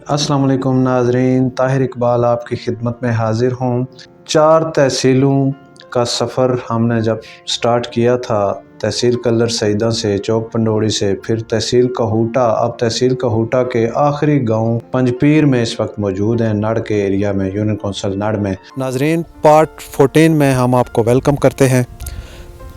अस्सलाम वालेकुम नाज़रीन, ताहिर इकबाल आपकी खिदमत में हाज़िर हूँ। 4 तहसीलों का सफ़र हमने जब स्टार्ट किया था, तहसील कल्लर सईदा से, चौक पंडोड़ी से, फिर तहसील काहूटा। अब तहसील काहूटा के आखिरी गांव पंजपीर में इस वक्त मौजूद हैं, नड़ के एरिया में, यूनियन कौंसिल नड़ में। नाज़रीन, पार्ट 14 में हम आपको वेलकम करते हैं।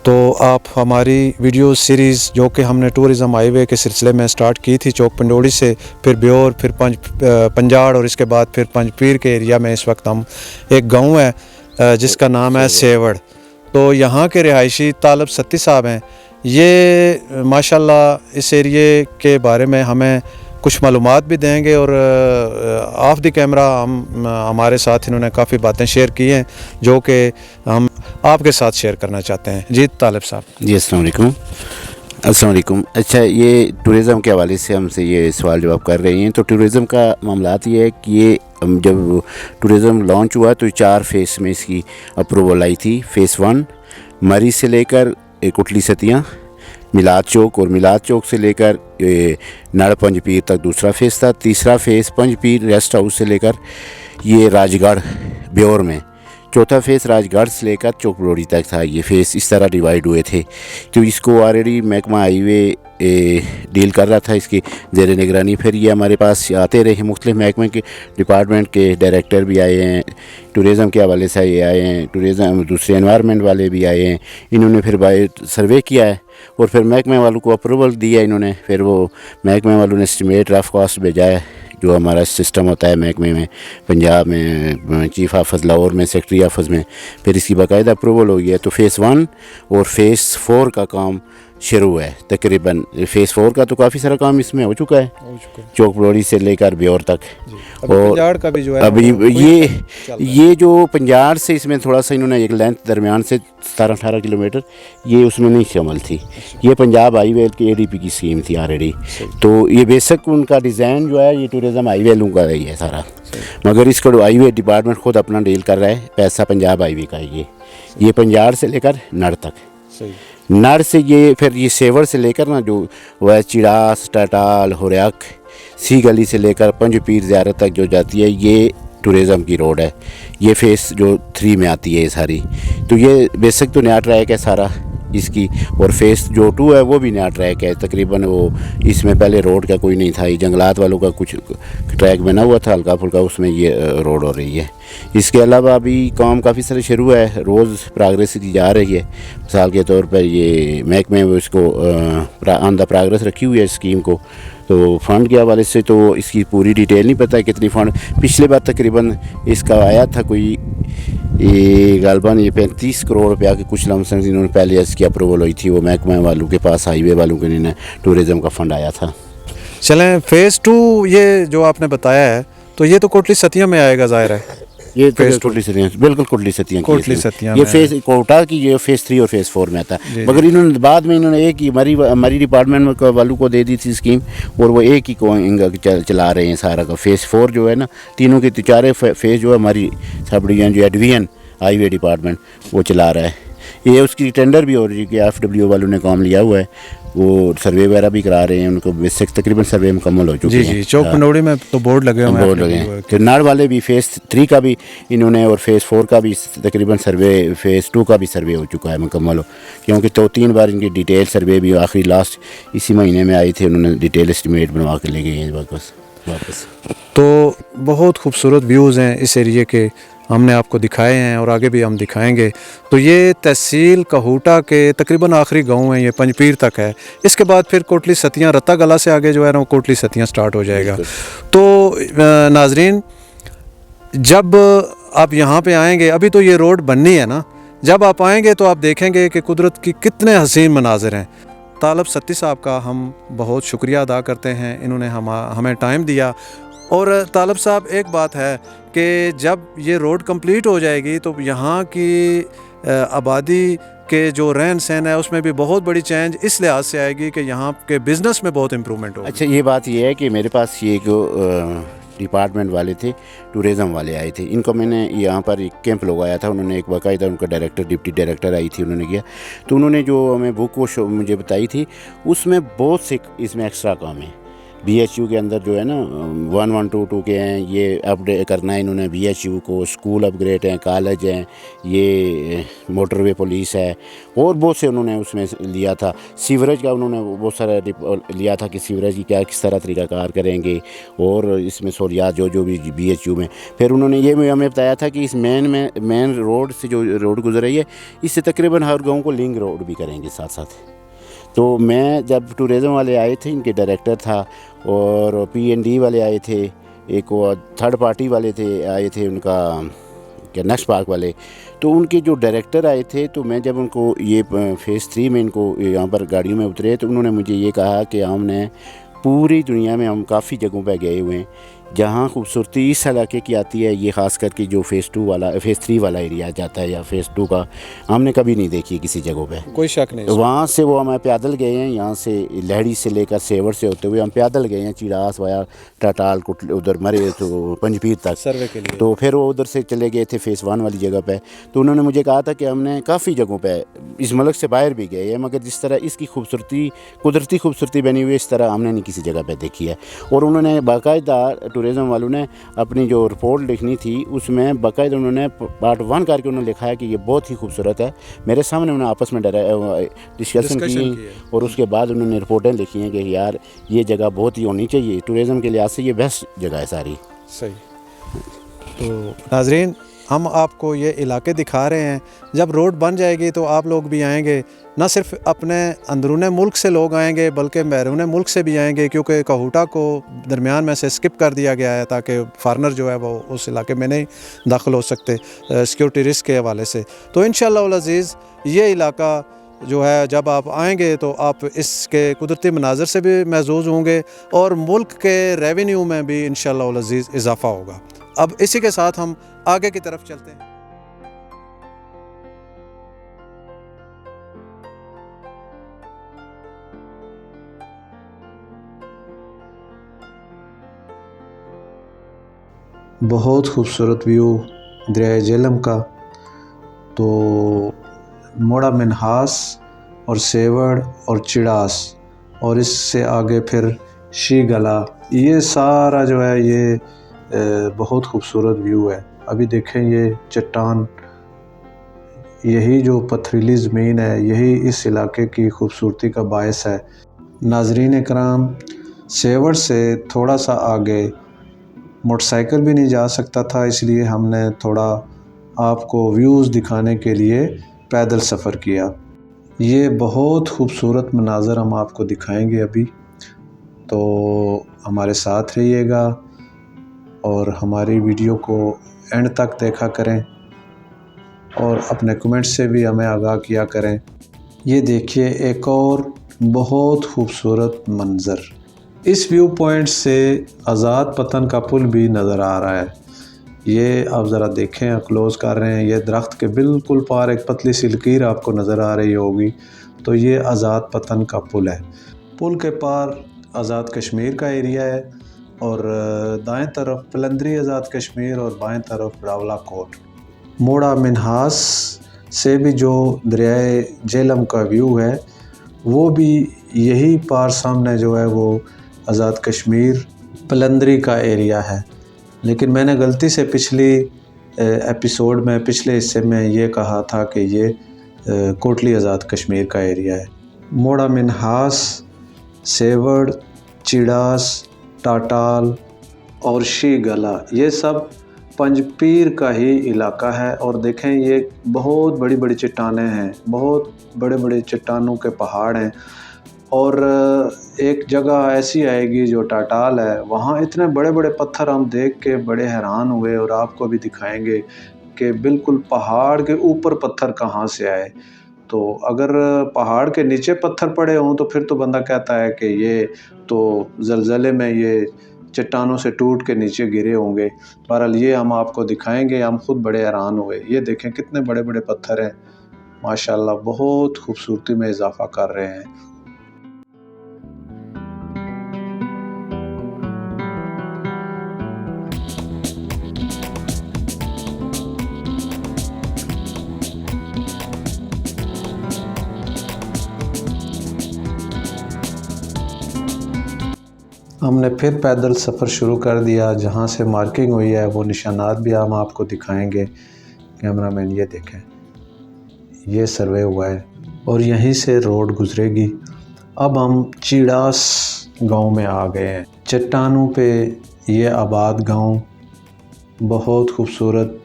तो आप हमारी वीडियो सीरीज़ जो कि हमने टूरिज़म हाईवे के सिलसिले में स्टार्ट की थी चौक पंडोड़ी से, फिर ब्योर, फिर पंजाड़ और इसके बाद फिर पंजपीर के एरिया में इस वक्त हम एक गांव है जिसका नाम है सेवड़। तो यहाँ के रिहायशी तालब सत्ती साहब हैं। ये माशाल्लाह इस एरिए के बारे में हमें कुछ मालूमात भी देंगे और ऑफ द कैमरा हमारे साथ इन्होंने काफ़ी बातें शेयर की हैं जो कि हम आपके साथ शेयर करना चाहते हैं। जी तालिब साहब। जी अस्सलाम वालेकुम। अच्छा, ये टूरिज़म के हवाले से हमसे ये सवाल जवाब कर रही हैं। तो टूरिज़म का मामलात ये है कि ये जब टूरिज़म लॉन्च हुआ तो 4 फेस में इसकी अप्रूवल आई थी। फ़ेस 1 मरी से लेकर कुटली सतियाँ, मिलाद चौक, और मिलाद चौक से लेकर नड़ पंजपीर तक दूसरा फ़ेस था। तीसरा फ़ेस पंजपीर रेस्ट हाउस से लेकर ये राजगढ़ ब्योर में। चौथा फ़ेस राजगढ़ से लेकर चौक पंडोड़ी तक था। ये फ़ेस इस तरह डिवाइड हुए थे। तो इसको ऑलरेडी महकमा हाईवे डील कर रहा था इसकी ज़ेर निगरानी। फिर ये हमारे पास आते रहे, मुख्तलिफ महकमे के डिपार्टमेंट के डायरेक्टर भी आए हैं, टूरिज़म के हवाले से ये आए हैं, टूरिज़म दूसरे एनवायरनमेंट वाले भी आए हैं। इन्होंने फिर बाय सर्वे किया है और फिर महकमे वालों को अप्रूवल दिया इन्होंने। फिर वो महकमे वालों ने एस्टिमेट रफ कॉस्ट भेजा है, जो हमारा सिस्टम होता है महकमे में, पंजाब में चीफ ऑफिस, लाहौर में सेक्रेटरी ऑफिस में। फिर इसकी बाकायदा अप्रूवल हो गई है। तो फ़ेस 1 और फ़ेस 4 का काम शुरू है। तकरीबन फ़ेस 4 का तो काफ़ी सारा काम इसमें हो चुका है, चौक पंडोड़ी से लेकर ब्योर तक। और पंजाड़ का भी जो है अभी ये जो पंजाड़ से इसमें थोड़ा सा इन्होंने एक लेंथ दरमियान से 17-18 किलोमीटर ये उसमें नहीं शामिल थी। ये पंजाब हाईवे की ADP की स्कीम थी ऑलरेडी। तो ये बेसिक उनका डिज़ाइन जो है ये टूरिज़म हाईवे लूँगा ही है सारा, मगर इसको हाईवे डिपार्टमेंट ख़ुद अपना डील कर रहा है। पैसा पंजाब हाईवे का है। ये पंजाड़ से लेकर नड़ तक, नड़ से ये फिर ये सेवर से लेकर ना जो वह चिड़ास, टटाल, हुरैक, सी गली से लेकर पंजपीर ज़ियारत तक जो जाती है, ये टूरिज़म की रोड है। ये फ़ेस जो 3 में आती है ये सारी। तो ये बेसिक तो नया ट्रैक है सारा इसकी, और फ़ेस जो 2 है वो भी नया ट्रैक है तकरीबन। वो इसमें पहले रोड का कोई नहीं था, ये जंगलात वालों का कुछ ट्रैक बना हुआ था हल्का फुल्का, उसमें ये रोड हो रही है। इसके अलावा अभी काम काफ़ी सारे शुरू है, रोज़ प्रोग्रेस की जा रही है। मिसाल के तौर पर ये महकमे में इसको ऑन द प्रोग्रेस रखी हुई है स्कीम को। तो फ़ंड के हवाले से तो इसकी पूरी डिटेल नहीं पता है कितनी फ़ंड। पिछले बार तकरीबन इसका आया था कोई गालबन ये 35 करोड़ रुपया के कुछ लमसम इन्होंने पहले इसकी अप्रूवल हुई थी। वो महकमा वालों के पास, हाईवे वालों के लिए टूरिज़म का फ़ंड आया था। चलें, फ़ेस 2 ये जो आपने बताया है तो ये तो कोटली सतिया में आएगा, ज़ाहिर है। ये तो कोटली सतियाँ, बिल्कुल कोटली सतियाँ ये फ़ेस कोटा की, ये फ़ेस 3 और फ़ेस 4 में आता है। मगर इन्होंने बाद में इन्होंने एक ही मरी डिपार्टमेंट वालों को दे दी थी स्कीम, और वो एक ही को चला रहे हैं सारा का। फ़ेस 4 जो है ना, तीनों के 4 फ़ेस जो है हमारी सब डिवीजन जो है डिवीजन हाईवे डिपार्टमेंट वो चला रहा है। ये उसकी टेंडर भी हो रही है कि FW वालों ने काम लिया हुआ है, वो सर्वे वगैरह भी करा रहे हैं। उनको बेसिक तकरीबन सर्वे मुकम्मल हो चुके हैं। चौक पंडोड़ी में तो बोर्ड लगे हैं। तो नाड़ वाले भी फ़ेस 3 का भी इन्होंने, और फ़ेस 4 का भी तकरीबन सर्वे, फ़ेस 2 का भी सर्वे हो चुका है मुकम्मल हो, क्योंकि 2-3 बार इनकी डिटेल सर्वे भी आखिरी लास्ट इसी महीने में आई थी। उन्होंने डिटेल एस्टिमेट बनवा के ले गए हैं वापस। तो बहुत खूबसूरत व्यूज़ हैं इस एरिए के, हमने आपको दिखाए हैं और आगे भी हम दिखाएंगे। तो ये तहसील काहूटा के तकरीबन आखिरी गांव है, ये पंजपीर तक है। इसके बाद फिर कोटली सतियाँ, रत्ता गला से आगे जो है ना कोटली सतियाँ स्टार्ट हो जाएगा। तो नाजरीन, जब आप यहाँ पे आएंगे, अभी तो ये रोड बननी है ना, जब आप आएंगे तो आप देखेंगे कि कुदरत की कितने हसीन मनाजिर हैं। तालब सत्ती साहब का हम बहुत शुक्रिया अदा करते हैं, इन्होंने हमें टाइम दिया। और तालब साहब, एक बात है कि जब ये रोड कंप्लीट हो जाएगी तो यहाँ की आबादी के जो रहन सहन है उसमें भी बहुत बड़ी चेंज इस लिहाज से आएगी कि यहाँ के बिज़नेस में बहुत इम्प्रूवमेंट होगी। अच्छा, ये बात ये है कि मेरे पास ये जो डिपार्टमेंट वाले थे, टूरिज़म वाले आए थे, इनको मैंने यहाँ पर एक कैंप लगवाया था। उन्होंने एक बाकायदा, उनका डायरेक्टर, डिप्टी डायरेक्टर आई थी, उन्होंने किया। तो उन्होंने जो हमें बुक वो मुझे बताई थी, उसमें बहुत से इसमें एक्स्ट्रा काम है। BHU के अंदर जो है ना 1122 के हैं, ये अपडेट करना है इन्होंने BHU को, स्कूल अपग्रेड हैं, कॉलेज हैं, ये मोटरवे पुलिस है, और बहुत से उन्होंने उसमें लिया था। सीवरेज का उन्होंने बहुत सारा लिया था कि सीवरेज की क्या किस तरह तरीक़ाकार करेंगे, और इसमें सहूलियात जो भी BHU में। फिर उन्होंने ये भी हमें बताया था कि इस मेन रोड से जो रोड गुजर रही है, इससे तकरीबन हर गाँव को लिंक रोड भी करेंगे साथ साथ। तो मैं जब टूरिज़म वाले आए थे, इनके डायरेक्टर था, और P&D वाले आए थे, एक वो थर्ड पार्टी वाले आए थे उनका क्या नेक्स्ट पार्क वाले, तो उनके जो डायरेक्टर आए थे, तो मैं जब उनको ये फेज़ 3 में इनको यहाँ पर गाड़ियों में उतरे, तो उन्होंने मुझे ये कहा कि हमने पूरी दुनिया में हम काफ़ी जगहों पर गए हुए हैं, जहाँ खूबसूरती इस इलाके की आती है, ये ख़ास करके जो फेज़ 3 वाला एरिया जाता है या फेज़ 2 का, हमने कभी नहीं देखी किसी जगह पे। कोई शक नहीं। वहाँ से वो हम पैदल गए हैं, यहाँ से लहड़ी से लेकर सेवर से होते हुए हम पैदल गए हैं चिड़ास वाया टाटाल उधर मरे तो पंजपीर तक सर्वे के लिए। तो फिर वो उधर से चले गए थे फेज़ 1 वाली जगह पे। तो उन्होंने मुझे कहा था कि हमने काफ़ी जगहों पे इस मुल्क से बाहर भी गए हैं, मगर जिस तरह इसकी खूबसूरती, कुदरती खूबसूरती बनी हुई है, इस तरह हमने नहीं किसी जगह पे देखी है। और उन्होंने बाकायदा टूरिज़म वालों ने अपनी जो रिपोर्ट लिखनी थी, उसमें बाकायदा उन्होंने पार्ट 1 करके उन्होंने लिखा है कि ये बहुत ही खूबसूरत है। मेरे सामने उन्होंने आपस में डिस्कशन की, और उसके बाद उन्होंने रिपोर्टें लिखी हैं कि यार ये जगह बहुत ही होनी चाहिए, टूरिज़म के लिहाज से ये बेस्ट जगह है सारी। सही। तो नाजरीन, हम आपको ये इलाके दिखा रहे हैं, जब रोड बन जाएगी तो आप लोग भी आएंगे, ना सिर्फ अपने अंदरून मुल्क से लोग आएंगे बल्कि बैरून मुल्क से भी आएंगे, क्योंकि कहूटा को दरमियान में से स्किप कर दिया गया है ताकि फारनर जो है वो उस इलाके में नहीं दाखिल हो सकते सिक्योरिटी रिस्क के हवाले से। तो इंशाअल्लाह उल अज़ीज़ ये इलाका जो है, जब आप आएंगे तो आप इसके कुदरती मनाज़र से भी महजूज़ होंगे और मुल्क के रेवेन्यू में भी इंशाअल्लाह उल अज़ीज़ इजाफ़ा होगा। अब इसी के साथ हम आगे की तरफ चलते हैं। बहुत खूबसूरत व्यू दरिया झेलम का। तो मोड़ा मिन्हास और सेवड़ और चिड़ास, और इससे आगे फिर शी गला, ये सारा जो है ये बहुत खूबसूरत व्यू है। अभी देखें ये चट्टान, यही जो पथरीली ज़मीन है, यही इस इलाके की खूबसूरती का बायस है। नाजरीन कराम, सेवड़ से थोड़ा सा आगे मोटरसाइकिल भी नहीं जा सकता था, इसलिए हमने थोड़ा आपको व्यूज़ दिखाने के लिए पैदल सफ़र किया। ये बहुत खूबसूरत मनाज़र हम आपको दिखाएंगे अभी, तो हमारे साथ रहिएगा और हमारी वीडियो को एंड तक देखा करें और अपने कमेंट से भी हमें आगाह किया करें। ये देखिए एक और बहुत खूबसूरत मंज़र, इस व्यू पॉइंट से आज़ाद पतन का पुल भी नज़र आ रहा है। ये आप ज़रा देखें, क्लोज़ कर रहे हैं, ये दरख्त के बिल्कुल पार एक पतली सी लकीर आपको नज़र आ रही होगी, तो ये आज़ाद पतन का पुल है। पुल के पार आज़ाद कश्मीर का एरिया है, और दाएं तरफ पलंदरी आज़ाद कश्मीर और बाएं तरफ रावला कोट। मोड़ा मिन्हास से भी जो दरियाए झेलम का व्यू है, वो भी यही पार सामने जो है वो आज़ाद कश्मीर पलंदरी का एरिया है। लेकिन मैंने गलती से पिछली एपिसोड में, पिछले हिस्से में ये कहा था कि ये कोटली आज़ाद कश्मीर का एरिया है। मोड़ा मिन्हास, सेवड़, चिड़ास, टाटाल और शी गला, ये सब पंजपीर का ही इलाका है। और देखें ये बहुत बड़ी बड़ी चट्टानें हैं, बहुत बड़े बड़े चट्टानों के पहाड़ हैं। और एक जगह ऐसी आएगी जो टाटाल है, वहाँ इतने बड़े बड़े पत्थर हम देख के बड़े हैरान हुए, और आपको भी दिखाएंगे कि बिल्कुल पहाड़ के ऊपर पत्थर कहाँ से आए। तो अगर पहाड़ के नीचे पत्थर पड़े हों तो फिर तो बंदा कहता है कि ये तो ज़लज़ले में ये चट्टानों से टूट के नीचे गिरे होंगे। बहरहाल ये हम आपको दिखाएंगे, हम खुद बड़े हैरान हुए। ये देखें कितने बड़े बड़े पत्थर हैं, माशाल्लाह बहुत खूबसूरती में इजाफ़ा कर रहे हैं। हमने फिर पैदल सफ़र शुरू कर दिया। जहाँ से मार्किंग हुई है वो निशानात भी हम आपको दिखाएंगे। कैमरामैन ये देखें, ये सर्वे हुआ है और यहीं से रोड गुजरेगी। अब हम चिड़ास गांव में आ गए हैं। चट्टानों पे ये आबाद गांव बहुत खूबसूरत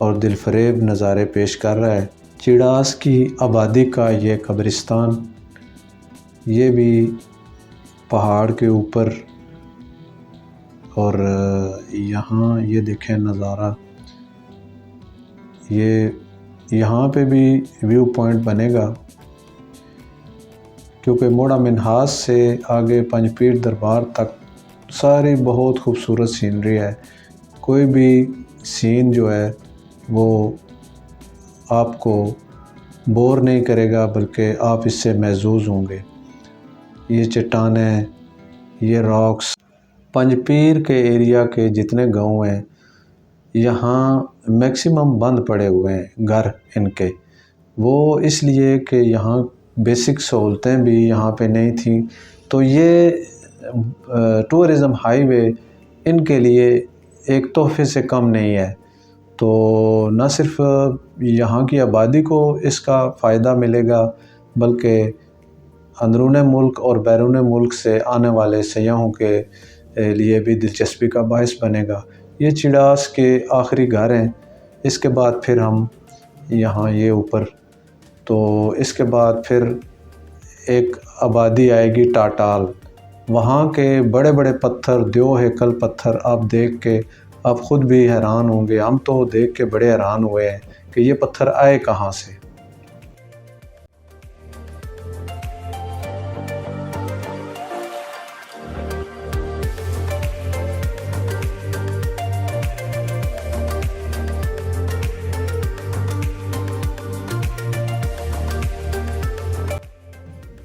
और दिलफरेब नज़ारे पेश कर रहा है। चिड़ास की आबादी का ये कब्रिस्तान, ये भी पहाड़ के ऊपर, और यहाँ ये देखें नज़ारा, ये यहाँ पे भी व्यू पॉइंट बनेगा क्योंकि मोड़ा मिन्हास से आगे पंजपीर दरबार तक सारी बहुत खूबसूरत सीनरी है। कोई भी सीन जो है वो आपको बोर नहीं करेगा बल्कि आप इससे महजूज़ होंगे। ये चट्टानें, ये रॉक्स, पंजपीर के एरिया के जितने गांव हैं यहाँ मैक्सिमम बंद पड़े हुए हैं घर इनके। वो इसलिए कि यहाँ बेसिक सहूलतें भी यहाँ पे नहीं थी। तो ये टूरिज़म हाईवे इनके लिए एक तोहफे से कम नहीं है। तो न सिर्फ यहाँ की आबादी को इसका फ़ायदा मिलेगा बल्कि अंदरून मुल्क और बैरून मुल्क से आने वाले सयाहों के लिए भी दिलचस्पी का बायस बनेगा। ये चिड़ास के आखिरी घर हैं। इसके बाद फिर हम यहाँ ये ऊपर, तो इसके बाद फिर एक आबादी आएगी टाटाल। वहाँ के बड़े बड़े पत्थर, द्यो हेकल पत्थर आप देख के आप ख़ुद भी हैरान होंगे। हम तो देख के बड़े हैरान हुए हैं कि ये पत्थर आए कहाँ से।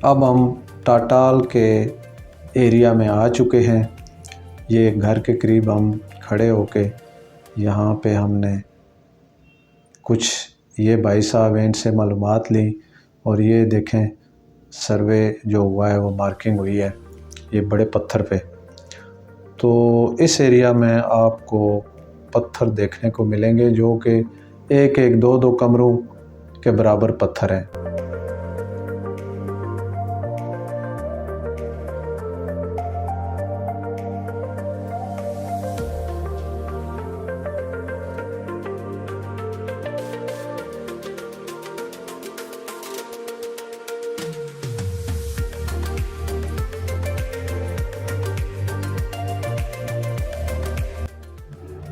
अब हम टाटाल के एरिया में आ चुके हैं। ये घर के करीब हम खड़े होके यहाँ पे हमने कुछ ये भाई साहब हैं इनसे मालूमात ली और ये देखें सर्वे जो हुआ है वो मार्किंग हुई है ये बड़े पत्थर पे। तो इस एरिया में आपको पत्थर देखने को मिलेंगे जो कि एक एक दो दो कमरों के बराबर पत्थर हैं।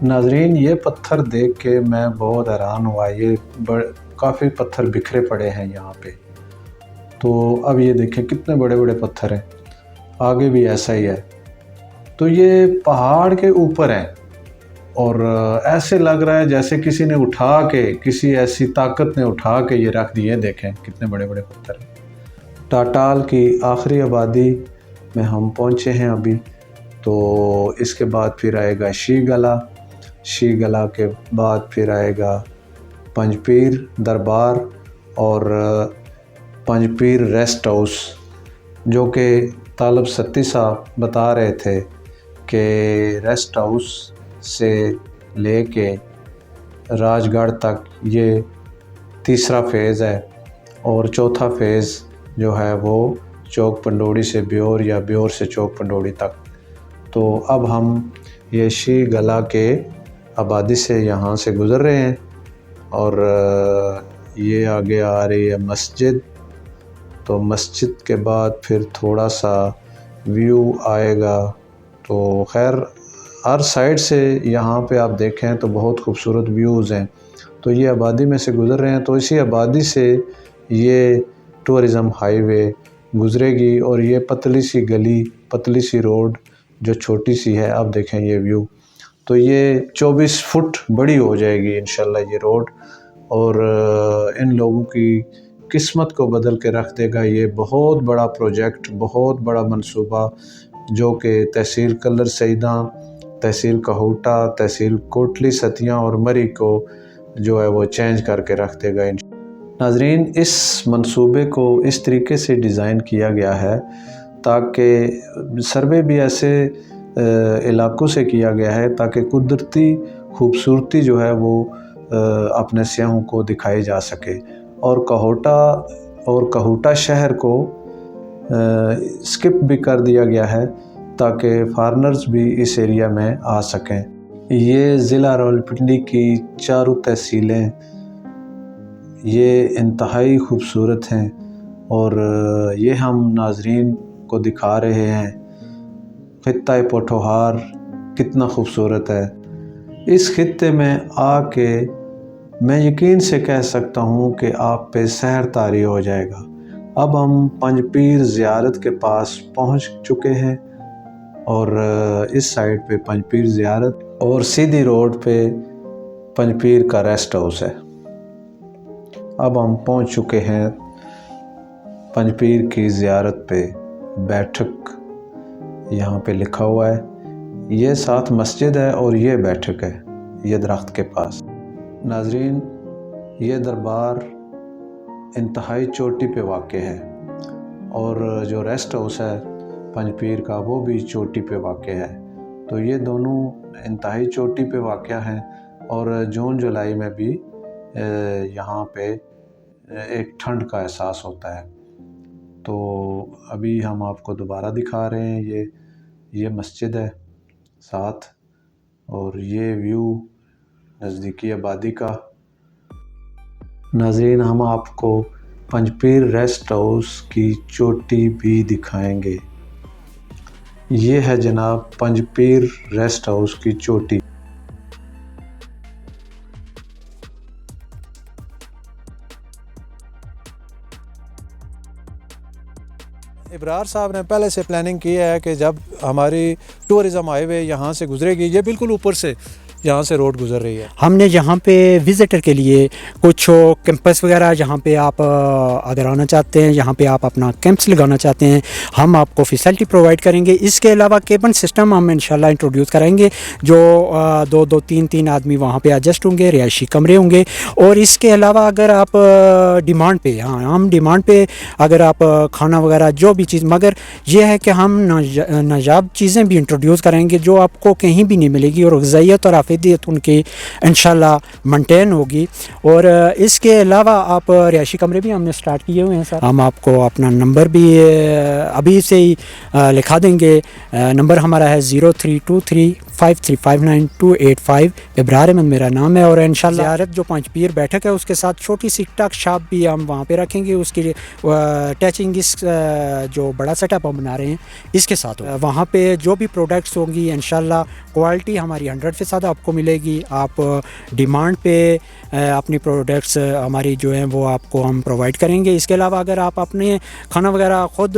नाजरीन, ये पत्थर देख के मैं बहुत हैरान हुआ। ये काफ़ी पत्थर बिखरे पड़े हैं यहाँ पे। तो अब ये देखें कितने बड़े बड़े पत्थर हैं। आगे भी ऐसा ही है। तो ये पहाड़ के ऊपर हैं और ऐसे लग रहा है जैसे किसी ने उठा के, किसी ऐसी ताकत ने उठा के ये रख दिए। देखें कितने बड़े बड़े पत्थर हैं। टाटाल की आखिरी आबादी में हम पहुँचे हैं अभी। तो इसके बाद फिर आएगा शी गला के बाद फिर आएगा पंजपीर दरबार और पंजपीर रेस्ट हाउस, जो कि तालब सत्ती साहब बता रहे थे कि रेस्ट हाउस से लेके राजगढ़ तक ये तीसरा फ़ेज़ है और चौथा फ़ेज़ जो है वो चौक पंडोड़ी से ब्योर या ब्योर से चौक पंडोड़ी तक। तो अब हम ये शी गला के आबादी से यहाँ से गुज़र रहे हैं और ये आगे आ रही है मस्जिद। तो मस्जिद के बाद फिर थोड़ा सा व्यू आएगा। तो खैर हर साइड से यहाँ पे आप देखें तो बहुत खूबसूरत व्यूज़ हैं। तो ये आबादी में से गुज़र रहे हैं। तो इसी आबादी से ये टूरिज़म हाईवे गुज़रेगी और ये पतली सी गली, पतली सी रोड जो छोटी सी है, आप देखें ये व्यू। तो ये 24 फुट बड़ी हो जाएगी इंशाल्लाह ये रोड और इन लोगों की किस्मत को बदल के रख देगा। ये बहुत बड़ा प्रोजेक्ट, बहुत बड़ा मंसूबा जो कि तहसील कलर सईदा, तहसील कहूटा, तहसील कोटली सतियाँ और मरी को जो है वो चेंज करके रख देगा। नाजरीन, इस मंसूबे को इस तरीके से डिज़ाइन किया गया है ताकि सर्वे भी ऐसे इलाकों से किया गया है ताकि कुदरती खूबसूरती जो है वो अपने सियाहों को दिखाई जा सके। और कहूटा शहर को स्किप भी कर दिया गया है ताकि फॉरेनर्स भी इस एरिया में आ सकें। ये ज़िला रावलपिंडी की चारों तहसीलें ये इंतहाई खूबसूरत हैं और ये हम नाजरीन को दिखा रहे हैं। खित्ता पोठोहार कितना खूबसूरत है। इस खित्ते में आके मैं यकीन से कह सकता हूँ कि आप पे सहर तारी हो जाएगा। अब हम पंजपीर ज़ियारत के पास पहुँच चुके हैं और इस साइड पे पंजपीर ज़ियारत और सीधी रोड पे पंजपीर का रेस्ट हाउस है। अब हम पहुँच चुके हैं पंजपीर की ज़ियारत पे। बैठक यहाँ पे लिखा हुआ है। ये साथ मस्जिद है और ये बैठक है, ये दरख्त के पास। नाजरीन, ये दरबार इंतहाई चोटी पे वाक़ है और जो रेस्ट हाउस है पंजपीर का वो भी चोटी पे वाक़ है। तो ये दोनों इंतहाई चोटी पे वाक़ हैं और जून जुलाई में भी यहाँ पे एक ठंड का एहसास होता है। तो अभी हम आपको दोबारा दिखा रहे हैं। ये मस्जिद है साथ और ये व्यू नज़दीकी आबादी का। नाज़रीन, हम आपको पंजपीर रेस्ट हाउस की चोटी भी दिखाएंगे। ये है जनाब पंजपीर रेस्ट हाउस की चोटी। इब्रार साहब ने पहले से प्लानिंग की है कि जब हमारी टूरिज़म हाईवे यहाँ से गुजरेगी, ये बिल्कुल ऊपर से यहाँ से रोड गुजर रही है। हमने यहाँ पे विज़िटर के लिए कुछ कैंपस वगैरह, जहाँ पे आप अगर आना चाहते हैं, यहाँ पे आप अपना कैंप्स लगाना चाहते हैं, हम आपको फैसिलिटी प्रोवाइड करेंगे। इसके अलावा केबन सिस्टम हम इंशाल्लाह इंट्रोड्यूस करेंगे, जो दो तीन आदमी वहाँ पे एडजस्ट होंगे, रिहायशी कमरे होंगे। और इसके अलावा अगर आप डिमांड पे, हाँ हम डिमांड पे अगर आप खाना वगैरह जो भी चीज़, मगर ये है कि हम नायाब चीज़ें भी इंट्रोड्यूस करेंगे जो आपको कहीं भी नहीं मिलेगी और ग़िज़ाइयत और आफियत उनकी इंशाल्लाह मेंटेन होगी। और इसके अलावा आप रिहायशी कमरे भी हमने स्टार्ट किए हुए हैं सर। हम आपको अपना नंबर भी अभी से ही लिखा देंगे। नंबर हमारा है 03235359 इब्रार अहमद मेरा नाम है। और इंशाल्लाह ज़ियारत जो पंजपीर बैठक है उसके साथ छोटी सी टक शॉप भी हम वहाँ पे रखेंगे। उसकी टचिंग इस जो बड़ा सेटअप हम बना रहे हैं इसके साथ वहाँ पे जो भी प्रोडक्ट्स होंगी इंशाल्लाह क्वालिटी हमारी 100% आपको मिलेगी। आप डिमांड पे अपनी प्रोडक्ट्स हमारी जो हैं वो आपको हम प्रोवाइड करेंगे। इसके अलावा अगर आप अपने खाना वगैरह ख़ुद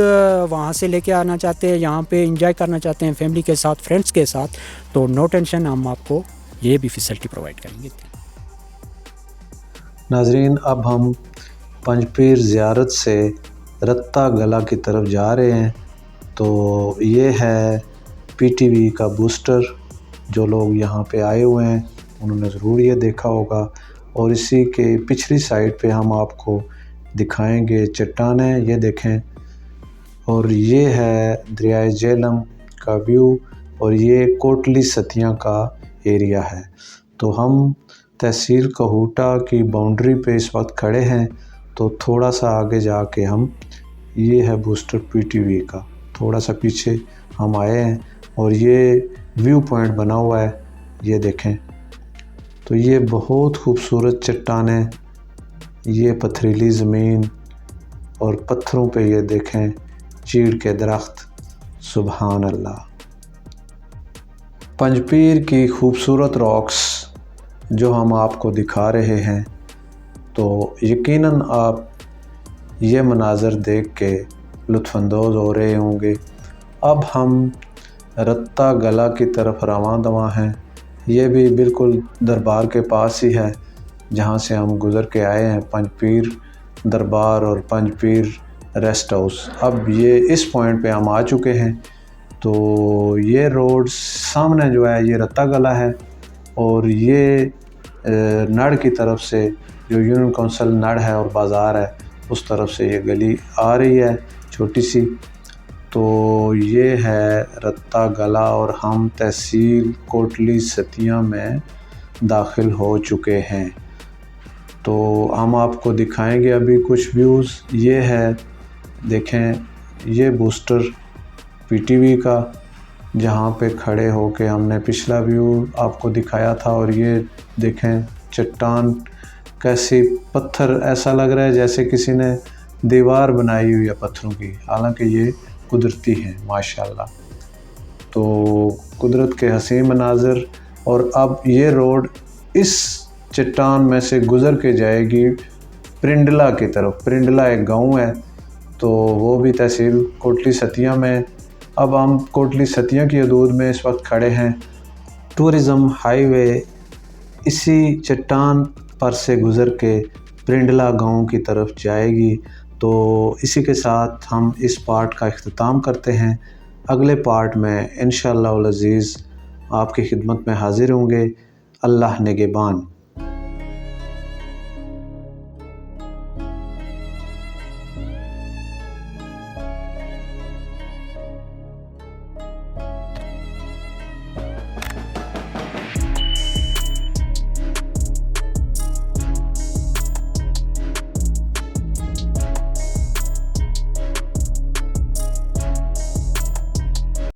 वहाँ से लेके आना चाहते हैं, यहाँ पे एंजॉय करना चाहते हैं फैमिली के साथ, फ्रेंड्स के साथ, तो नो टेंशन, हम आपको ये भी फैसिलिटी प्रोवाइड करेंगे। नाजरीन, अब हम पंजपीर ज़ियारत से रत्ता गला की तरफ जा रहे हैं। तो ये है PTV का बूस्टर। जो लोग यहाँ पे आए हुए हैं उन्होंने ज़रूर ये देखा होगा। और इसी के पिछली साइड पे हम आपको दिखाएंगे चट्टानें, ये देखें। और ये है दरियाए झेलम का व्यू और ये कोटली सतियाँ का एरिया है। तो हम तहसील कहूटा की बाउंड्री पे इस वक्त खड़े हैं। तो थोड़ा सा आगे जाके हम, ये है बूस्टर PTV का, थोड़ा सा पीछे हम आए हैं और ये व्यू पॉइंट बना हुआ है, ये देखें। तो ये बहुत खूबसूरत चट्टानें, ये पथरीली ज़मीन और पत्थरों पे ये देखें चीड़ के दरख्त, सुभान अल्लाह। पंजपीर की खूबसूरत रॉक्स जो हम आपको दिखा रहे हैं, तो यकीनन आप ये मनाज़र देख के लुत्फ़अंदोज़ हो रहे होंगे। अब हम रत्ता गला की तरफ रवां दवां हैं। ये भी बिल्कुल दरबार के पास ही है जहाँ से हम गुज़र के आए हैं, पंजपीर दरबार और पंजपीर रेस्ट हाउस। अब ये इस पॉइंट पे हम आ चुके हैं। तो ये रोड सामने जो है ये रत्ता गला है और ये नड़ की तरफ से जो यूनियन काउंसिल नड़ है और बाज़ार है उस तरफ से ये गली आ रही है छोटी सी। तो ये है रत्ता गला और हम तहसील कोटली सतिया में दाखिल हो चुके हैं। तो हम आपको दिखाएंगे अभी कुछ व्यूज़। ये है, देखें, ये बूस्टर पीटीवी का, जहाँ पे खड़े होके हमने पिछला व्यू आपको दिखाया था। और ये देखें चट्टान कैसी, पत्थर, ऐसा लग रहा है जैसे किसी ने दीवार बनाई हुई है पत्थरों की, हालांकि ये कुदरती हैं माशाल्लाह। तो कुदरत के हसीन मनाज़र। और अब ये रोड इस चट्टान में से गुज़र के जाएगी प्रिंडला की तरफ। प्रिंडला एक गांव है, तो वो भी तहसील कोटली सतिया में। अब हम कोटली सतिया की हदूद में इस वक्त खड़े हैं। टूरिज़म हाईवे इसी चट्टान पर से गुज़र के प्रिंडला गांव की तरफ जाएगी। तो इसी के साथ हम इस पार्ट का इख्तिताम करते हैं। अगले पार्ट में इंशाअल्लाह अज़ीज़ आपकी खिदमत में हाज़िर होंगे। अल्लाह निगहबान।